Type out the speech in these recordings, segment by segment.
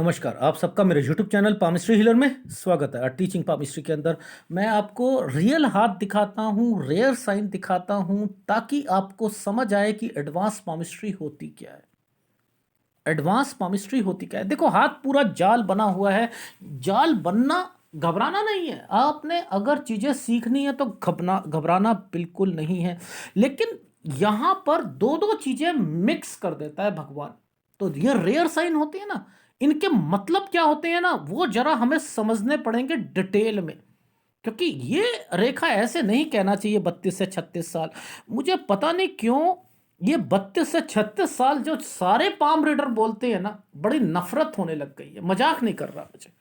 नमस्कार, आप सबका मेरे YouTube चैनल पामिस्ट्री हीलर में स्वागत है। टीचिंग पामिस्ट्री के अंदर मैं आपको रियल हाथ दिखाता हूँ, रेयर साइन दिखाता हूँ, ताकि आपको समझ आए कि एडवांस पामिस्ट्री होती क्या है। एडवांस पामिस्ट्री होती क्या है? देखो, हाथ पूरा जाल बना हुआ है। जाल बनना, घबराना नहीं है। आपने अगर चीज़ें सीखनी है तो घबराना बिल्कुल नहीं है। लेकिन यहाँ पर दो दो चीज़ें मिक्स कर देता है भगवान। तो ये रेयर साइन होते हैं ना, इनके मतलब क्या होते हैं ना, वो जरा हमें समझने पड़ेंगे डिटेल में। क्योंकि ये रेखा ऐसे नहीं कहना चाहिए 32 से 36 साल। मुझे पता नहीं क्यों ये 32 से 36 साल जो सारे पाम रीडर बोलते हैं ना, बड़ी नफरत होने लग गई है। मजाक नहीं कर रहा, मुझे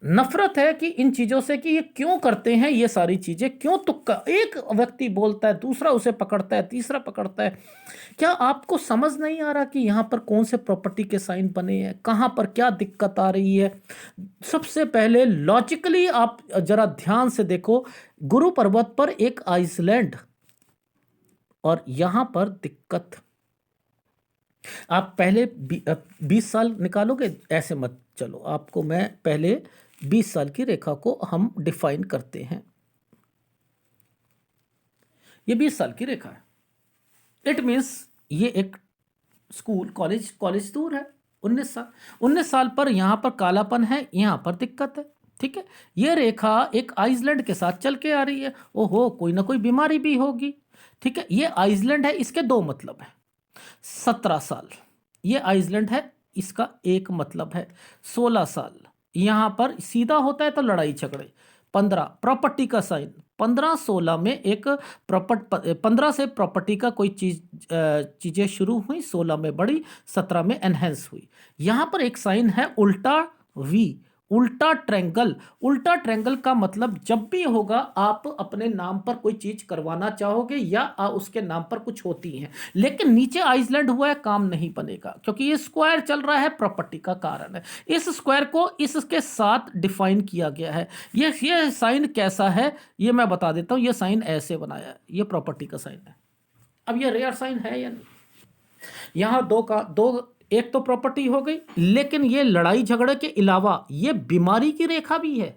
नफरत है कि इन चीजों से, कि ये क्यों करते हैं, ये सारी चीजें क्यों तुक्का। एक व्यक्ति बोलता है, दूसरा उसे पकड़ता है, तीसरा पकड़ता है। क्या आपको समझ नहीं आ रहा कि यहां पर कौन से प्रॉपर्टी के साइन बने हैं, कहां पर क्या दिक्कत आ रही है? सबसे पहले लॉजिकली आप जरा ध्यान से देखो। गुरु पर्वत पर एक आइसलैंड, और यहां पर दिक्कत। आप पहले 20 साल निकालोगे, ऐसे मत चलो। आपको मैं पहले 20 साल की रेखा को हम डिफाइन करते हैं। ये 20 साल की रेखा है। इट मीन्स ये एक स्कूल कॉलेज दूर है। 19 साल, 19 साल पर यहां पर कालापन है, यहां पर दिक्कत है। ठीक है, ये रेखा एक आइसलैंड के साथ चल के आ रही है। ओहो, कोई ना कोई बीमारी भी होगी। ठीक है, ये आइसलैंड है, इसके दो मतलब है। 17 साल ये आइसलैंड है, इसका एक मतलब है। 16 साल यहां पर सीधा होता है तो लड़ाई झगड़े। 15 प्रॉपर्टी का साइन। 15-16 में एक 15 से प्रॉपर्टी का कोई चीजें शुरू हुई, 16 में बढ़ी, 17 में एनहेंस हुई। यहां पर एक साइन है उल्टा वी, उल्टा ट्रैंगल। उल्टा ट्रैंगल का मतलब जब भी होगा आप अपने नाम पर कोई चीज करवाना चाहोगे या उसके नाम पर कुछ होती है, लेकिन नीचे आइसलैंड हुआ है, काम नहीं बनेगा, क्योंकि ये स्क्वायर चल रहा है, प्रॉपर्टी का कारण है। इस स्क्वायर को इसके साथ डिफाइन किया गया है। ये साइन कैसा है ये मैं बता देता हूं। ये साइन ऐसे बनाया है, ये प्रॉपर्टी का साइन है। अब ये रेयर साइन है या नहीं? यहां दो, एक तो प्रॉपर्टी हो गई, लेकिन ये लड़ाई झगड़े के अलावा ये बीमारी की रेखा भी है।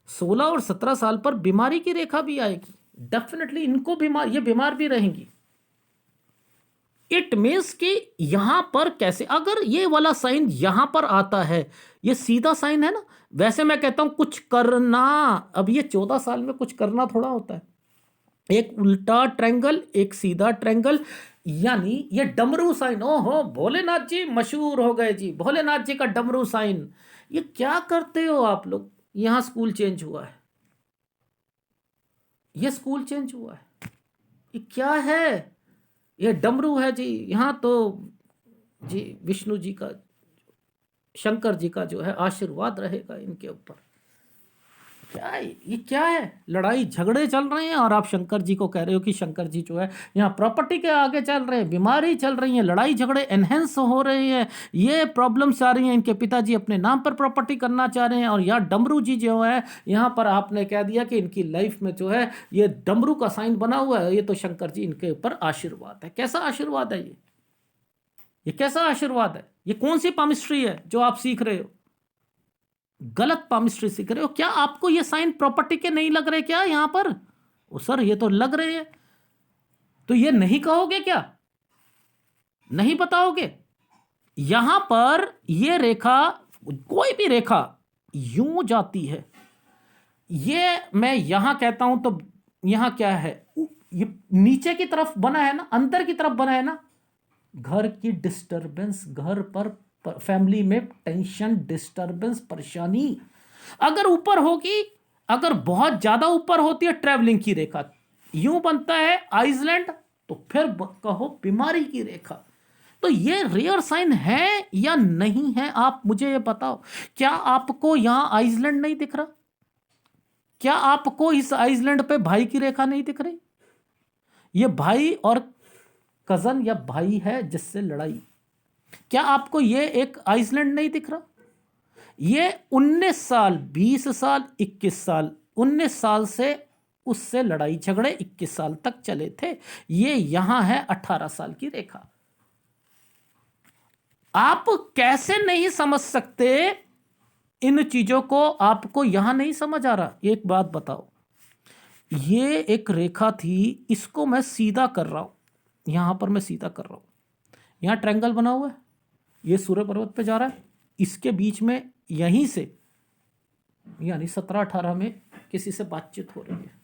16 और 17 साल पर बीमारी की रेखा भी आएगी। डेफिनेटली इनको ये बीमार भी रहेंगी। इट मीन्स कि यहां पर कैसे, अगर ये वाला साइन यहां पर आता है, ये सीधा साइन है ना। वैसे मैं कहता हूं कुछ करना। अब ये 14 साल में कुछ करना थोड़ा होता है। एक उल्टा ट्रायंगल, एक सीधा ट्रायंगल, यानी ये डमरू साइन। ओहो, भोलेनाथ जी मशहूर हो गए जी, भोलेनाथ जी का डमरू साइन। ये क्या करते हो आप लोग? यहां स्कूल चेंज हुआ है, ये स्कूल चेंज हुआ है, ये क्या है? ये डमरू है जी। यहां तो जी विष्णु जी का, शंकर जी का जो है आशीर्वाद रहेगा इनके ऊपर। क्या ये क्या है? लड़ाई झगड़े चल रहे हैं और आप शंकर जी को कह रहे हो कि शंकर जी जो है यहाँ प्रॉपर्टी के आगे चल रहे हैं, बीमारी चल रही है, लड़ाई झगड़े एनहेंस हो रहे हैं, ये प्रॉब्लम्स आ रही हैं। इनके पिताजी अपने नाम पर प्रॉपर्टी करना चाह रहे हैं, और यहाँ डमरू जी जो है, यहाँ पर आपने कह दिया कि इनकी लाइफ में जो है ये डमरू का साइन बना हुआ है, ये तो शंकर जी इनके ऊपर आशीर्वाद है। कैसा आशीर्वाद है ये कैसा आशीर्वाद है? ये कौन सी पामिस्ट्री है जो आप सीख रहे हो? गलत पामिस्ट्री सीख रहे हो क्या? आपको ये साइन प्रॉपर्टी के नहीं लग रहे क्या यहां पर? ओ सर, ये तो लग रहे हैं। तो ये नहीं कहोगे क्या? नहीं बताओगे? यहां पर ये रेखा, कोई भी रेखा यूं जाती है। ये मैं यहां कहता हूं तो यहां क्या है? ये नीचे की तरफ बना है ना, अंदर की तरफ बना है ना। घर की डिस्टरबेंस, घर पर फैमिली में टेंशन, डिस्टरबेंस, परेशानी। अगर ऊपर होगी, अगर बहुत ज्यादा ऊपर होती है ट्रैवलिंग की रेखा, यूं बनता है आइसलैंड, तो फिर कहो बीमारी की रेखा। तो ये रेयर साइन है या नहीं है, आप मुझे ये बताओ। क्या आपको यहां आइसलैंड नहीं दिख रहा? क्या आपको इस आइसलैंड पे भाई की रेखा नहीं दिख रही? ये भाई और कजन या भाई है जिससे लड़ाई। क्या आपको ये एक आइसलैंड नहीं दिख रहा? ये 19 साल, 20 साल, 21 साल, 19 साल से उससे लड़ाई झगड़े 21 साल तक चले थे। ये यहां है 18 साल की रेखा। आप कैसे नहीं समझ सकते इन चीजों को? आपको यहां नहीं समझ आ रहा? एक बात बताओ, ये एक रेखा थी, इसको मैं सीधा कर रहा हूं, यहां पर मैं सीधा कर रहा हूं, यहां ट्रायंगल बना हुआ है, ये सूर्य पर्वत पे जा रहा है, इसके बीच में यहीं से यानी 17-18 में किसी से बातचीत हो रही है।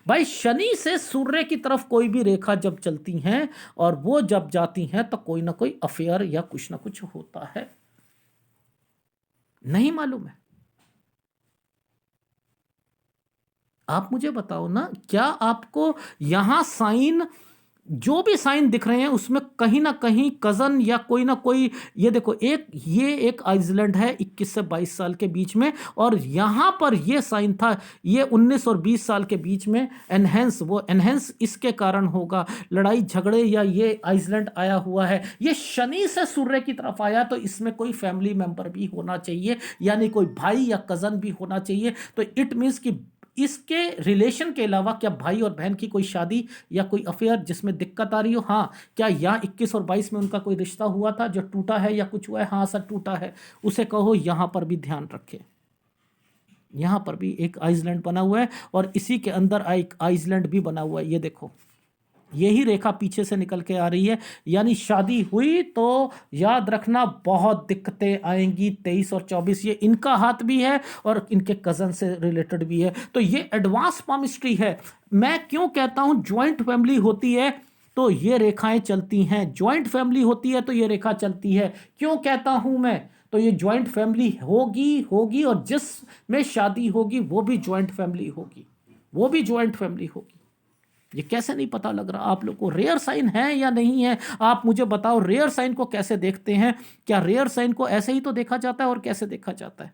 भाई शनि से सूर्य की तरफ कोई भी रेखा जब चलती हैं और वो जब जाती हैं तो कोई ना कोई अफेयर या कुछ ना कुछ होता है। नहीं मालूम है? आप मुझे बताओ ना, क्या आपको यहां साइन, जो भी साइन दिख रहे हैं उसमें कहीं ना कहीं कजन या कोई ना कोई, ये देखो ये एक आइसलैंड है 21 से 22 साल के बीच में, और यहां पर ये साइन था, ये 19 और 20 साल के बीच में एनहेंस, वो एनहेंस इसके कारण होगा लड़ाई झगड़े, या ये आइसलैंड आया हुआ है, ये शनि से सूर्य की तरफ आया, तो इसमें कोई फैमिली मेंबर भी होना चाहिए, यानी कोई भाई या कजन भी होना चाहिए। तो इट मीन्स कि इसके रिलेशन के अलावा क्या भाई और बहन की कोई शादी या कोई अफेयर जिसमें दिक्कत आ रही हो? हाँ, क्या यहाँ 21 और 22 में उनका कोई रिश्ता हुआ था जो टूटा है या कुछ हुआ है? हाँ सर टूटा है, उसे कहो यहाँ पर भी ध्यान रखे, यहाँ पर भी एक आइसलैंड बना हुआ है और इसी के अंदर एक आइसलैंड भी बना हुआ है, ये देखो यही रेखा पीछे से निकल के आ रही है, यानी शादी हुई तो याद रखना बहुत दिक्कतें आएंगी। 23 और 24 ये इनका हाथ भी है और इनके कजन से रिलेटेड भी है, तो ये एडवांस पामिस्ट्री है। मैं क्यों कहता हूं ज्वाइंट फैमिली होती है तो ये रेखाएं चलती हैं, ज्वाइंट फैमिली होती है तो ये रेखा चलती है। क्यों कहता हूं मैं? तो ये ज्वाइंट फैमिली होगी और जिसमें शादी होगी वो भी ज्वाइंट फैमिली होगी, वो भी ज्वाइंट फैमिली होगी। ये कैसे नहीं पता लग रहा आप लोग को? रेयर साइन है या नहीं है? आप मुझे बताओ, रेयर साइन को कैसे देखते हैं? क्या रेयर साइन को ऐसे ही तो देखा जाता है और कैसे देखा जाता है?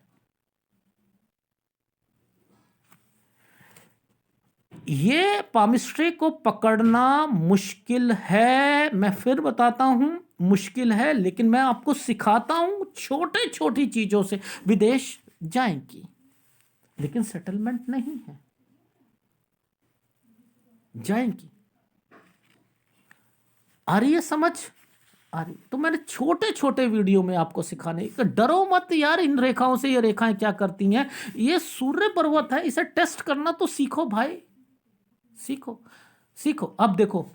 ये पामिस्ट्री को पकड़ना मुश्किल है, मैं फिर बताता हूं मुश्किल है, लेकिन मैं आपको सिखाता हूं छोटे छोटी चीजों से। विदेश जाएंगी लेकिन सेटलमेंट नहीं है, जाएंगी। आ रही है समझ? आ रही? तो मैंने छोटे छोटे वीडियो में आपको सिखाने, डरो मत यार इन रेखाओं से, ये रेखाएं क्या करती हैं। ये सूर्य पर्वत है, इसे टेस्ट करना तो सीखो भाई, सीखो सीखो। अब देखो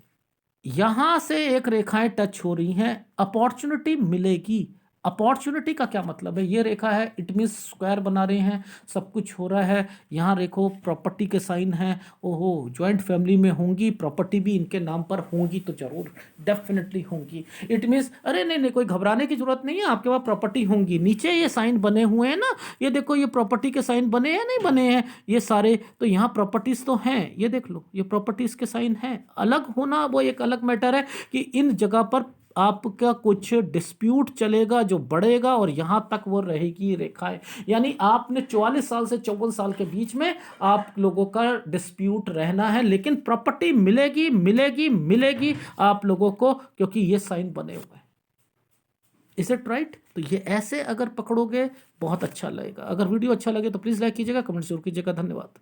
यहां से एक रेखाएं टच हो रही हैं, अपॉर्चुनिटी मिलेगी। अपॉर्चुनिटी का क्या मतलब है? ये रेखा है, इट मीन स्क्वायर बना रहे हैं, सब कुछ हो रहा है। यहाँ देखो प्रॉपर्टी के साइन हैं, ओहो ज्वाइंट फैमिली में होंगी, प्रॉपर्टी भी इनके नाम पर होंगी तो जरूर डेफिनेटली होंगी। इट मीन्स अरे नहीं नहीं, कोई घबराने की जरूरत नहीं है, आपके पास प्रॉपर्टी होंगी। नीचे ये साइन बने हुए हैं ना, ये देखो ये प्रॉपर्टी के साइन बने हैं नहीं बने हैं ये सारे, तो यहाँ प्रॉपर्टीज तो हैं, ये देख लो ये प्रॉपर्टीज के साइन हैं। अलग होना वो एक अलग मैटर है कि इन जगह पर आपका कुछ डिस्प्यूट चलेगा जो बढ़ेगा और यहां तक वो रहेगी रेखाएं, यानी आपने 44 साल से 54 साल के बीच में आप लोगों का डिस्प्यूट रहना है, लेकिन प्रॉपर्टी मिलेगी मिलेगी मिलेगी आप लोगों को, क्योंकि ये साइन बने हुए हैं। Is it right? तो ये ऐसे अगर पकड़ोगे बहुत अच्छा लगेगा। अगर वीडियो अच्छा लगे तो प्लीज लाइक कीजिएगा, कमेंट जरूर कीजिएगा। धन्यवाद।